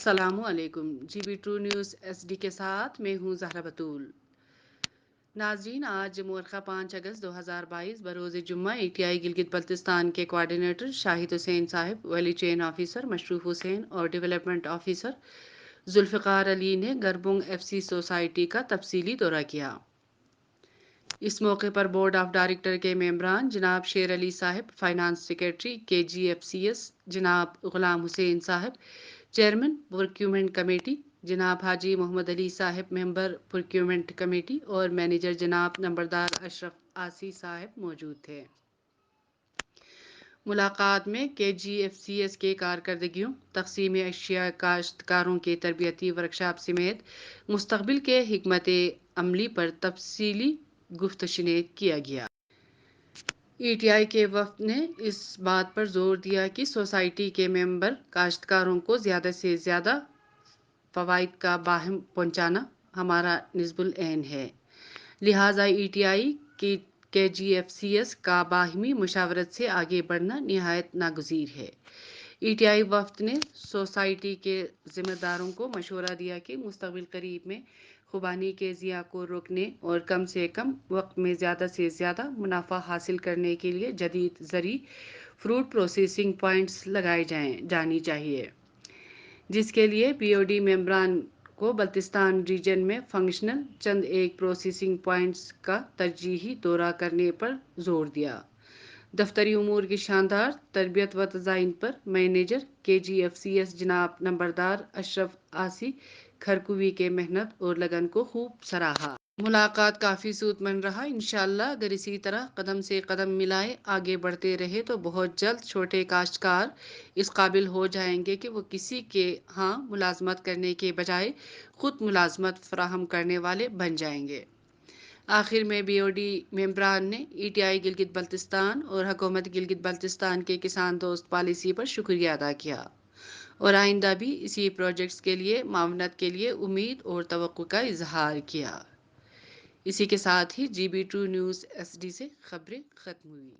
السلام علیکم GB2 news SD کے ساتھ میں ہوں زہرا بطول۔ ناظرین، آج مورخہ 5 اگست 2022 بروز جمعہ ATI گلگت بلتستان کے کوارڈینیٹر شاہد حسین صاحب، ویلی چین آفیسر مشروف حسین اور ڈیولپمنٹ آفیسر ذوالفقار علی نے گربونگ FC سوسائٹی کا تفصیلی دورہ کیا۔ اس موقع پر بورڈ آف ڈائریکٹر کے ممبران جناب شیر علی صاحب، فائنانس سیکرٹری KGFCS جناب غلام حسین صاحب، چیئرمین پروکیومنٹ کمیٹی جناب حاجی محمد علی صاحب، ممبر پروکیومنٹ کمیٹی اور مینیجر جناب نمبردار اشرف آسی صاحب موجود تھے۔ ملاقات میں KGFCS کے کارکردگیوں، تقسیم اشیاء، کاشتکاروں کے تربیتی ورکشاپ سمیت مستقبل کے حکمت عملی پر تفصیلی گفت و شنید کیا گیا۔ ATI کے وفد نے اس بات پر زور دیا کہ سوسائٹی کے ممبر کاشتکاروں کو زیادہ سے زیادہ فوائد کا باہم پہنچانا ہمارا نصب العین ہے، لہٰذا ATI کی KGFCS کا باہمی مشاورت سے آگے بڑھنا نہایت ناگزیر ہے۔ ATI وفد نے سوسائٹی کے ذمہ داروں کو مشورہ دیا کہ مستقبل قریب میں خوبانی کے ضیاع کو روکنے اور کم سے کم وقت میں زیادہ سے زیادہ منافع حاصل کرنے کے لیے جدید زرعی فروٹ پروسیسنگ پلانٹس لگائے جانی چاہیے، جس کے لیے BOD ممبران کو بلتستان ریجن میں فنکشنل چند ایک پروسیسنگ پلانٹس کا ترجیحی دورہ کرنے پر زور دیا۔ دفتری امور کی شاندار تربیت و تزئین پر مینیجر KGFCS جناب نمبردار اشرف آسی کھرکوی کے محنت اور لگن کو خوب سراہا۔ ملاقات کافی سود مند رہا۔ انشاءاللہ اگر اسی طرح قدم سے قدم ملائے آگے بڑھتے رہے تو بہت جلد چھوٹے کاشتکار اس قابل ہو جائیں گے کہ وہ کسی کے ہاں ملازمت کرنے کے بجائے خود ملازمت فراہم کرنے والے بن جائیں گے۔ آخر میں BOD ممبران نے ATI گلگت بلتستان اور حکومت گلگت بلتستان کے کسان دوست پالیسی پر شکریہ ادا کیا اور آئندہ بھی اسی پروجیکٹس کے لیے معاونت کے لیے امید اور توقع کا اظہار کیا۔ اسی کے ساتھ ہی GB2 نیوز SD سے خبریں ختم ہوئی۔